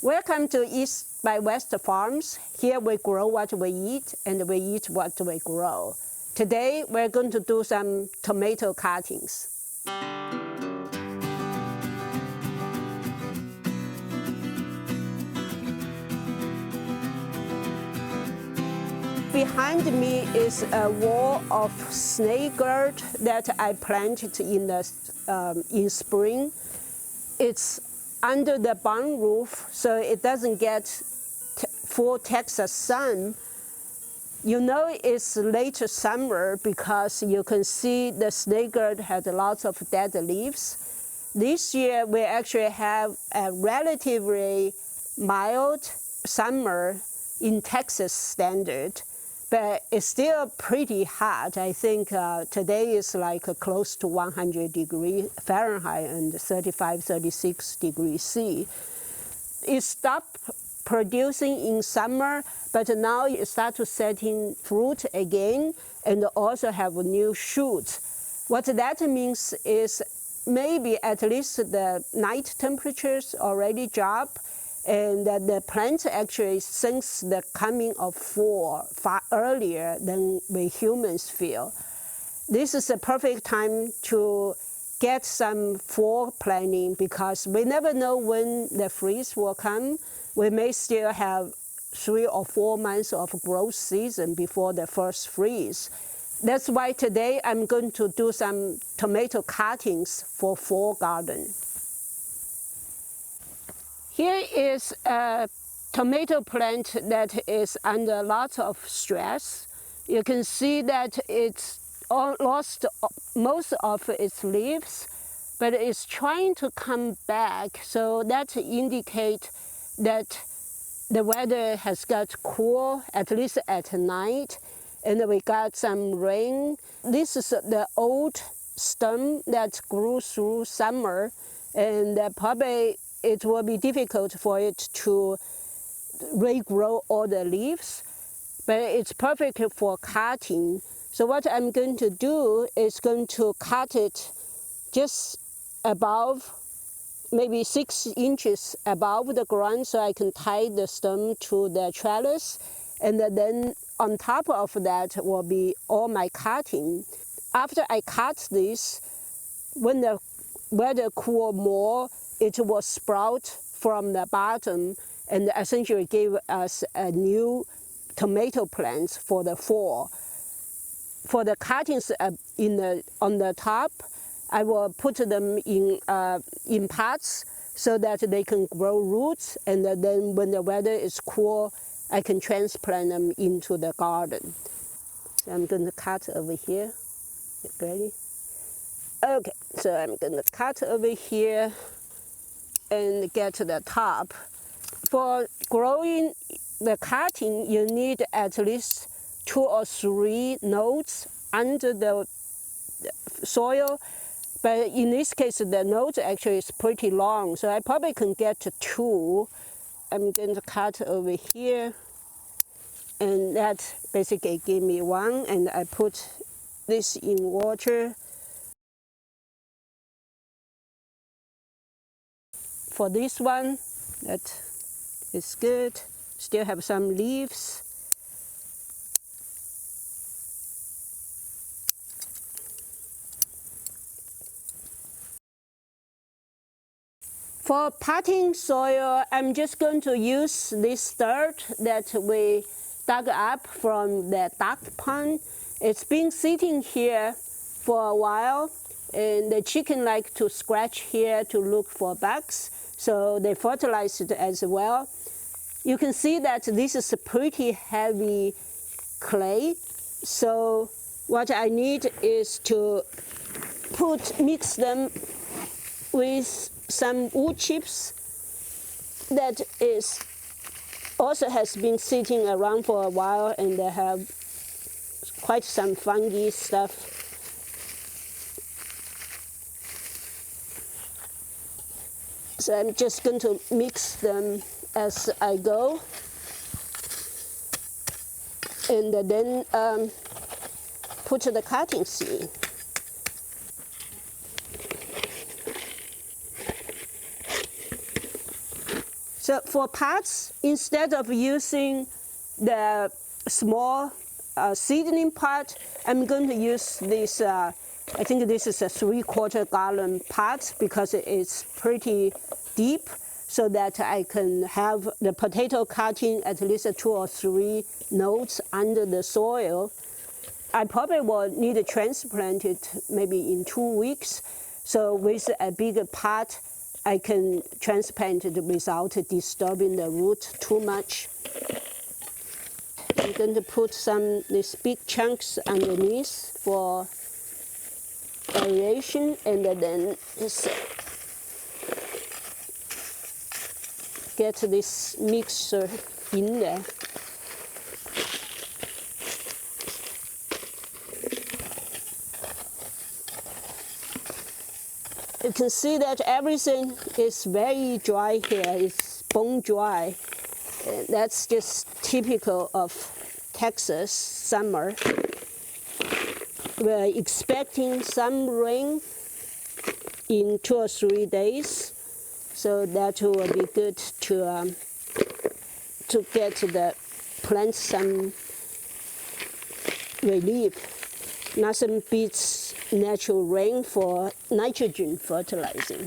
Welcome to East by West Farms. Here we grow what we eat and we eat what we grow. Today we're going to do some tomato cuttings. Behind me is a wall of snake gourd that I planted in spring. It's under the barn roof, so it doesn't get full Texas sun. You know it's late summer because you can see the snake gourd had lots of dead leaves. This year we actually have a relatively mild summer in Texas standard, but it's still pretty hot. I think today is like close to 100 degrees Fahrenheit and 35, 36 degrees C. It stopped producing in summer, but now it starts to setting fruit again and also have new shoots. What that means is maybe at least the night temperatures already drop, and that the plant actually sense the coming of fall far earlier than we humans feel. This is a perfect time to get some fall planting because we never know when the freeze will come. We may still have 3 or 4 months of growth season before the first freeze. That's why today I'm going to do some tomato cuttings for fall garden. Here is a tomato plant that is under lots of stress. You can see that it's lost most of its leaves, but it's trying to come back. So that indicates that the weather has got cool, at least at night, and we got some rain. This is the old stem that grew through summer, and probably it will be difficult for it to regrow all the leaves, but it's perfect for cutting. So what I'm going to do is going to cut it just above, maybe 6 inches above the ground, so I can tie the stem to the trellis, and then on top of that will be all my cutting. After I cut this, when the weather cool more, it will sprout from the bottom and essentially give us a new tomato plant for the fall. For the cuttings on the top, I will put them in pots so that they can grow roots, and then when the weather is cool, I can transplant them into the garden. So I'm going to cut over here. Ready? Okay, so I'm going to cut over here and get to the top. For growing the cutting, you need at least 2 or 3 nodes under the soil, but in this case the node actually is pretty long, so I probably can get to 2. I'm going to cut over here, and that basically gave me 1, and I put this in water. For this one, that is good. Still have some leaves. For potting soil, I'm just going to use this dirt that we dug up from the duck pond. It's been sitting here for a while, and the chicken like to scratch here to look for bugs, so they fertilize it as well. You can see that this is a pretty heavy clay, so what I need is to mix them with some wood chips that also has been sitting around for a while, and they have quite some funky stuff. So I'm just going to mix them as I go, and then put the cutting seed. So for pots, instead of using the small seedling pot, I'm going to use this, I think this is a 3/4 gallon pot because it's pretty deep, so that I can have the potato cutting at least 2 or 3 nodes under the soil. I probably will need to transplant it maybe in 2 weeks. So with a bigger pot, I can transplant it without disturbing the root too much. I'm going to put these big chunks underneath for aeration, and then just get this mixture in there. You can see that everything is very dry here. It's bone dry. That's just typical of Texas summer. We're expecting some rain in 2 or 3 days, so that will be good to get the plants some relief. Nothing beats natural rain for nitrogen fertilizing.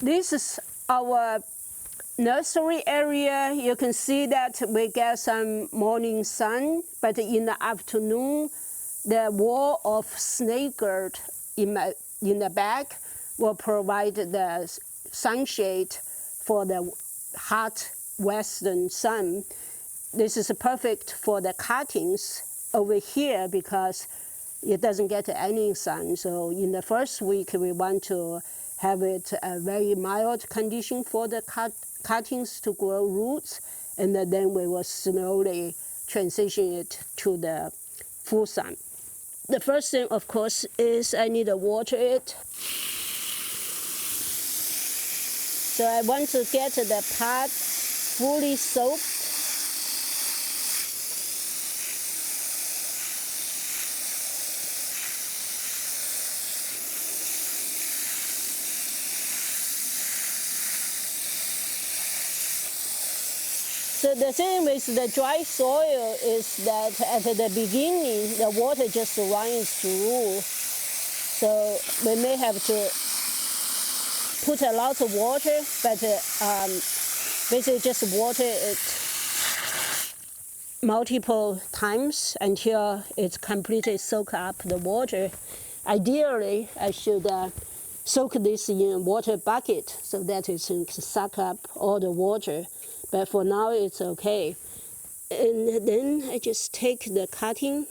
This is our nursery area. You can see that we get some morning sun, but in the afternoon, the wall of snake gourd in the back will provide the sunshade for the hot western sun. This is perfect for the cuttings over here because it doesn't get any sun. So in the first week, we want to have it a very mild condition for the cuttings to grow roots, and then we will slowly transition it to the full sun. The first thing, of course, is I need to water it. So I want to get the pot fully soaked. So the thing with the dry soil is that at the beginning, the water just runs through. So we may have to put a lot of water, but basically just water it multiple times until it's completely soak up the water. Ideally, I should soak this in a water bucket so that it can suck up all the water. But for now, it's okay. And then I just take the cutting.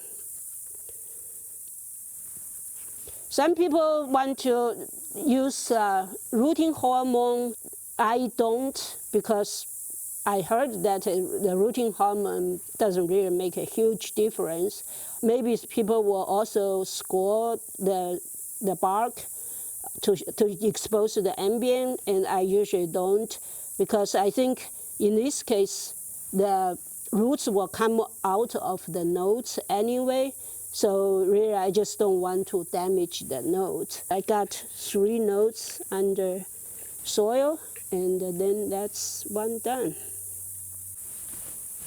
Some people want to use rooting hormone. I don't, because I heard that the rooting hormone doesn't really make a huge difference. Maybe people will also score the bark to expose to the ambient, and I usually don't, because I think in this case, the roots will come out of the nodes anyway, so really I just don't want to damage the nodes. I got 3 nodes under soil, and then that's one done.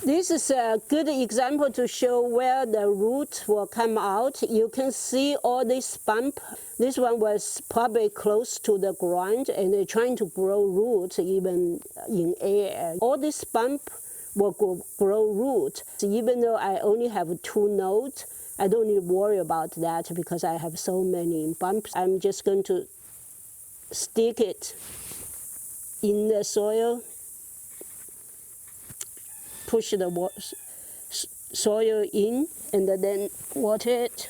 This is a good example to show where the root will come out. You can see all this bump. This one was probably close to the ground, and they're trying to grow roots even in air. All this bump will grow root. So even though I only have 2 nodes, I don't need to worry about that because I have so many bumps. I'm just going to stick it in the soil, push the soil in, and then water it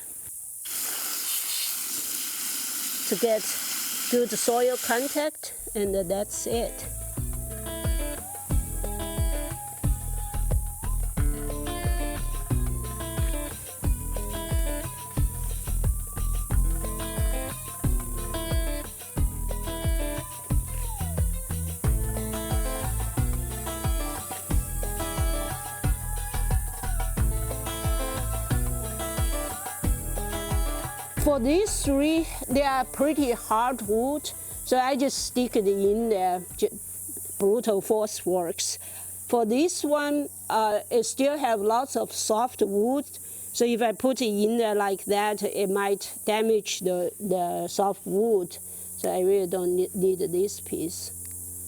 to get good soil contact, and that's it. For these 3, they are pretty hard wood, so I just stick it in there brutal force works. For this one, it still have lots of soft wood, so if I put it in there like that, it might damage the soft wood. So I really don't need this piece.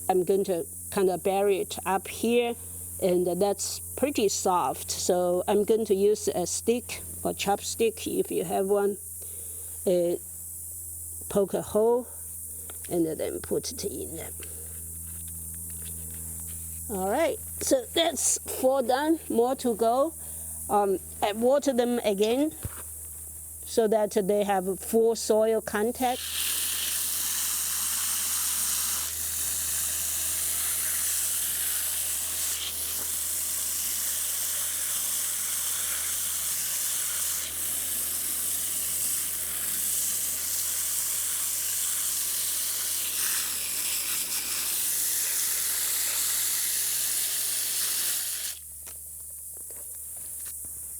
I'm going to kind of bury it up here, and that's pretty soft. So I'm going to use a stick or chopstick if you have one. Poke a hole and then put it in there. All right, so that's 4 done, more to go. I water them again so that they have full soil contact.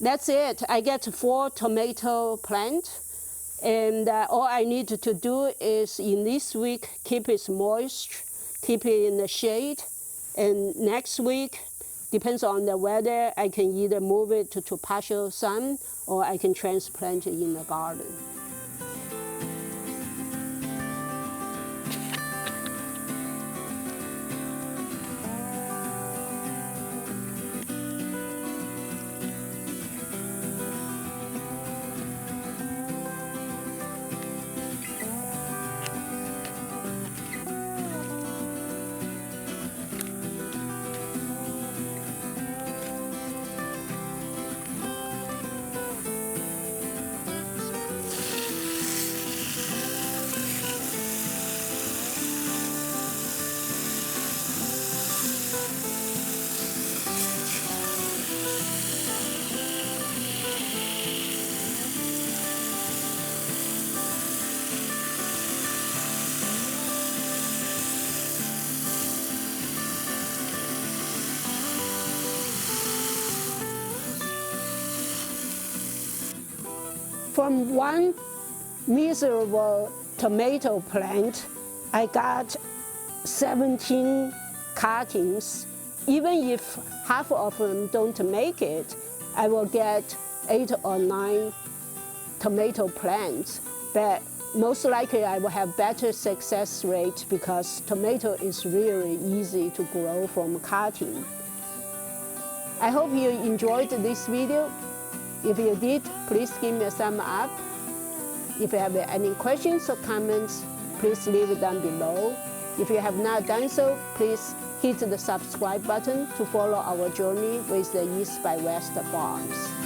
That's it. I get 4 tomato plants, and all I need to do is in this week keep it moist, keep it in the shade, and next week, depends on the weather, I can either move it to partial sun or I can transplant it in the garden. From one miserable tomato plant, I got 17 cuttings. Even if half of them don't make it, I will get 8 or 9 tomato plants. But most likely I will have better success rate because tomato is really easy to grow from cutting. I hope you enjoyed this video. If you did, please give me a thumb up. If you have any questions or comments, please leave it down below. If you have not done so, please hit the subscribe button to follow our journey with the East by West farms.